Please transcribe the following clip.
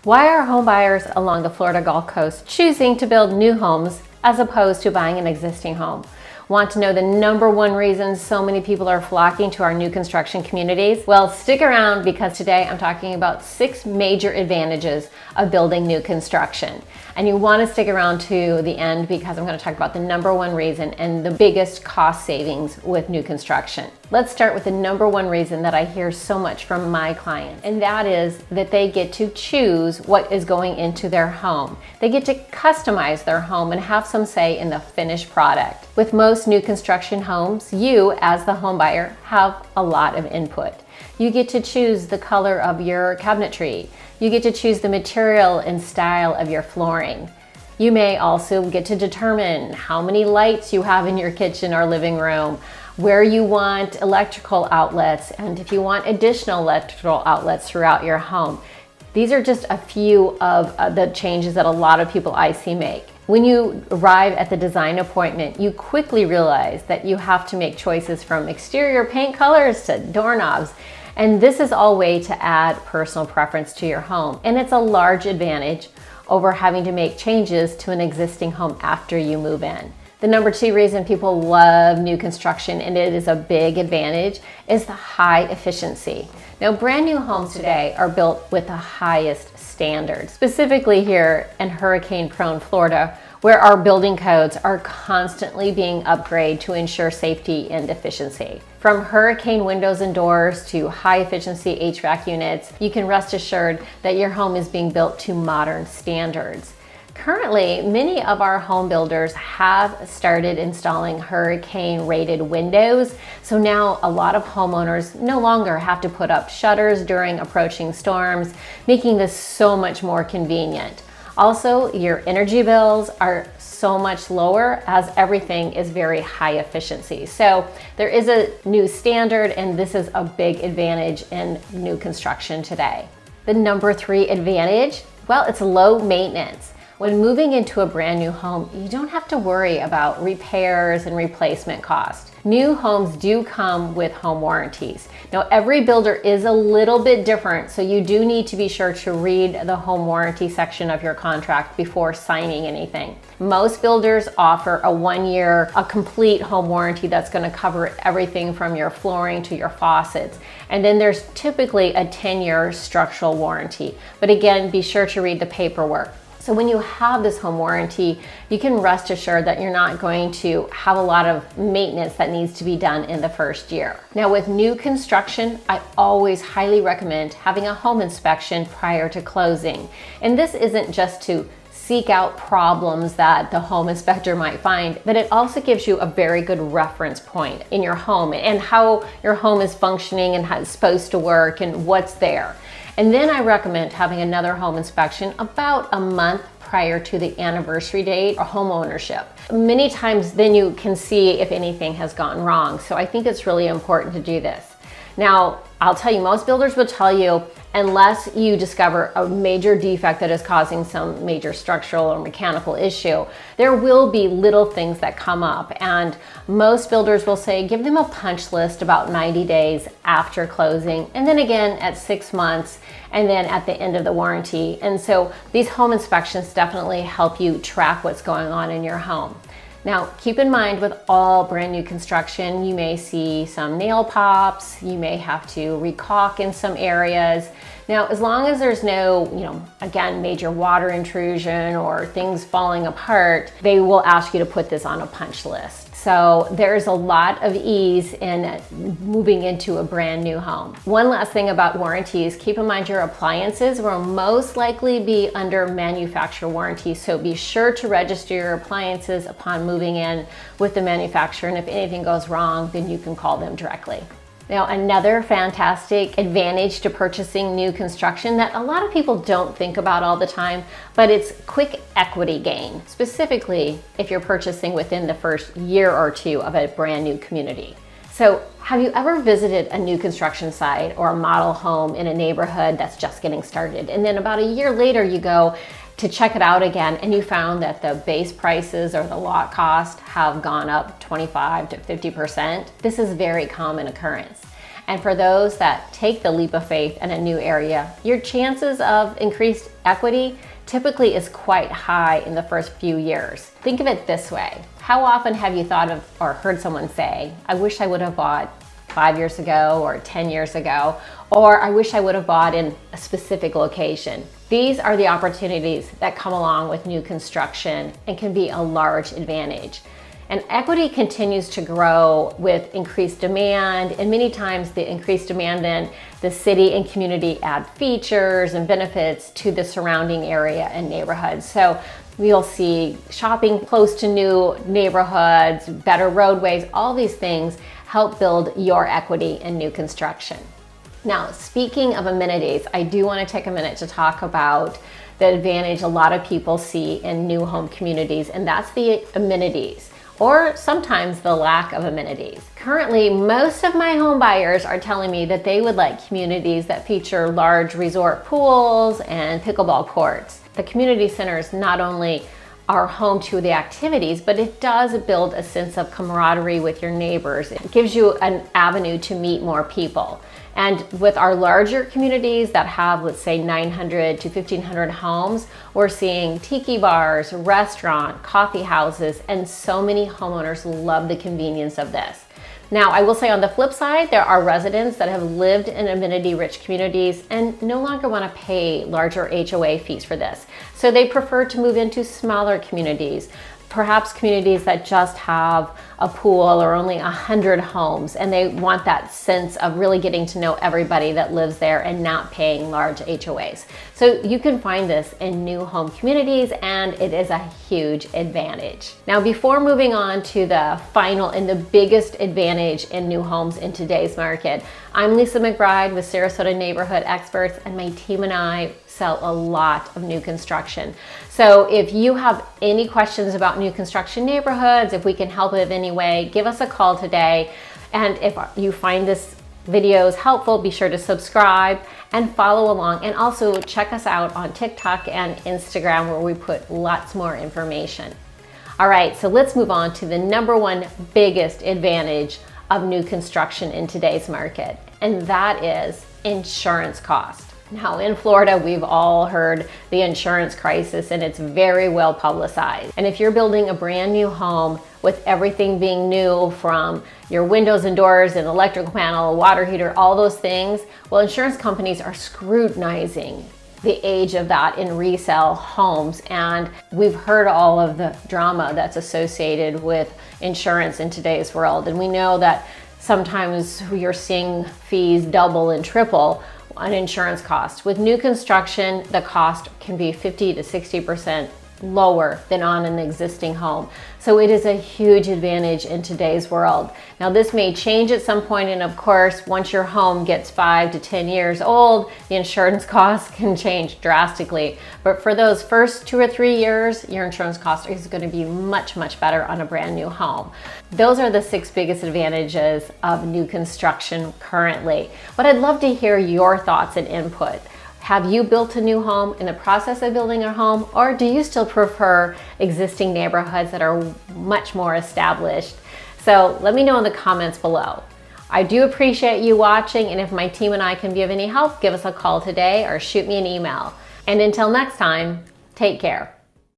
Why are home buyers along the Florida Gulf Coast choosing to build new homes as opposed to buying an existing home? Want to know the #1 reason so many people are flocking to our new construction communities? Well, stick around because today I'm talking about 6 major advantages of building new construction. And you want to stick around to the end because I'm going to talk about the #1 reason and the biggest cost savings with new construction. Let's start with the #1 reason that I hear so much from my clients, and that is that they get to choose what is going into their home. They get to customize their home and have some say in the finished product. With most new construction homes, you as the home buyer have a lot of input. You get to choose the color of your cabinetry. You get to choose the material and style of your flooring. You may also get to determine how many lights you have in your kitchen or living room, where you want electrical outlets, and if you want additional electrical outlets throughout your home. These are just a few of the changes that a lot of people I see make. When you arrive at the design appointment, you quickly realize that you have to make choices from exterior paint colors to doorknobs. And this is all a way to add personal preference to your home. And it's a large advantage over having to make changes to an existing home after you move in. The #2 reason people love new construction, and it is a big advantage, is the high efficiency. Now, brand new homes today are built with the highest standards, specifically here in hurricane-prone Florida, where our building codes are constantly being upgraded to ensure safety and efficiency. From hurricane windows and doors to high-efficiency HVAC units, you can rest assured that your home is being built to modern standards. Currently, many of our home builders have started installing hurricane-rated windows, so now a lot of homeowners no longer have to put up shutters during approaching storms, making this so much more convenient. Also, your energy bills are so much lower as everything is very high efficiency. So there is a new standard, and this is a big advantage in new construction today. The #3 advantage, well, it's low maintenance. When moving into a brand new home, you don't have to worry about repairs and replacement costs. New homes do come with home warranties. Now, every builder is a little bit different, so you do need to be sure to read the home warranty section of your contract before signing anything. Most builders offer a 1-year, a complete home warranty that's going to cover everything from your flooring to your faucets. And then there's typically a 10-year structural warranty. But again, be sure to read the paperwork. So when you have this home warranty, you can rest assured that you're not going to have a lot of maintenance that needs to be done in the first year. Now, with new construction, I always highly recommend having a home inspection prior to closing. And this isn't just to seek out problems that the home inspector might find, but it also gives you a very good reference point in your home and how your home is functioning and how it's supposed to work and what's there. And then I recommend having another home inspection about a month prior to the anniversary date or home ownership. Many times then you can see if anything has gone wrong. So I think it's really important to do this. Now, I'll tell you, most builders will tell you, unless you discover a major defect that is causing some major structural or mechanical issue, there will be little things that come up. And most builders will say, give them a punch list about 90 days after closing, and then again at 6 months, and then at the end of the warranty. And so these home inspections definitely help you track what's going on in your home. Now, keep in mind with all brand new construction, you may see some nail pops, you may have to recaulk in some areas. Now, as long as there's no, again, major water intrusion or things falling apart, they will ask you to put this on a punch list. So there's a lot of ease in moving into a brand new home. One last thing about warranties, keep in mind your appliances will most likely be under manufacturer warranty. So be sure to register your appliances upon moving in with the manufacturer. And if anything goes wrong, then you can call them directly. Now, another fantastic advantage to purchasing new construction that a lot of people don't think about all the time, but it's quick equity gain, specifically if you're purchasing within the first year or two of a brand new community. So have you ever visited a new construction site or a model home in a neighborhood that's just getting started, and then about a year later you go to check it out again and you found that the base prices or the lot cost have gone up 25 to 50%. This is a very common occurrence. And for those that take the leap of faith in a new area, your chances of increased equity typically is quite high in the first few years. Think of it this way. How often have you thought of or heard someone say, I wish I would have bought 5 years ago or 10 years ago, or I wish I would have bought in a specific location? These are the opportunities that come along with new construction and can be a large advantage. And equity continues to grow with increased demand, and many times the increased demand, then the city and community add features and benefits to the surrounding area and neighborhoods. So we'll see shopping close to new neighborhoods, better roadways, all these things help build your equity in new construction. Now, speaking of amenities, I do want to take a minute to talk about the advantage a lot of people see in new home communities, and that's the amenities, or sometimes the lack of amenities. Currently, most of my home buyers are telling me that they would like communities that feature large resort pools and pickleball courts. The community centers not only are home to the activities, but it does build a sense of camaraderie with your neighbors. It gives you an avenue to meet more people. And with our larger communities that have, let's say, 900 to 1,500 homes, we're seeing tiki bars, restaurant, coffee houses, and so many homeowners love the convenience of this. Now, I will say on the flip side, there are residents that have lived in amenity-rich communities and no longer want to pay larger HOA fees for this. So they prefer to move into smaller communities, perhaps communities that just have a pool or only 100 homes, and they want that sense of really getting to know everybody that lives there and not paying large HOAs. So you can find this in new home communities, and it is a huge advantage. Now, before moving on to the final and the biggest advantage in new homes in today's market, I'm Lisa McBride with Sarasota Neighborhood Experts, and my team and I sell a lot of new construction. So if you have any questions about new construction neighborhoods, if we can help in any way, give us a call today. And if you find this videos helpful, be sure to subscribe and follow along, and also check us out on TikTok and Instagram, where we put lots more information. All right, so let's move on to the number one biggest advantage of new construction in today's market, and that is insurance cost. Now, in Florida, we've all heard the insurance crisis, and it's very well publicized. And if you're building a brand new home with everything being new, from your windows and doors and electrical panel, water heater, all those things, well, insurance companies are scrutinizing the age of that in resale homes. And we've heard all of the drama that's associated with insurance in today's world. And we know that sometimes you're seeing fees double and triple on insurance costs. With new construction, the cost can be 50 to 60% lower than on an existing home. So it is a huge advantage in today's world. Now, this may change at some point, and of course, once your home gets 5 to 10 years old, the insurance costs can change drastically. But for those first 2 or 3 years, your insurance cost is going to be much, much better on a brand new home. Those are the 6 biggest advantages of new construction currently. But I'd love to hear your thoughts and input. Have you built a new home, in the process of building a home, or do you still prefer existing neighborhoods that are much more established? So let me know in the comments below. I do appreciate you watching, and if my team and I can be of any help, give us a call today or shoot me an email. And until next time, take care.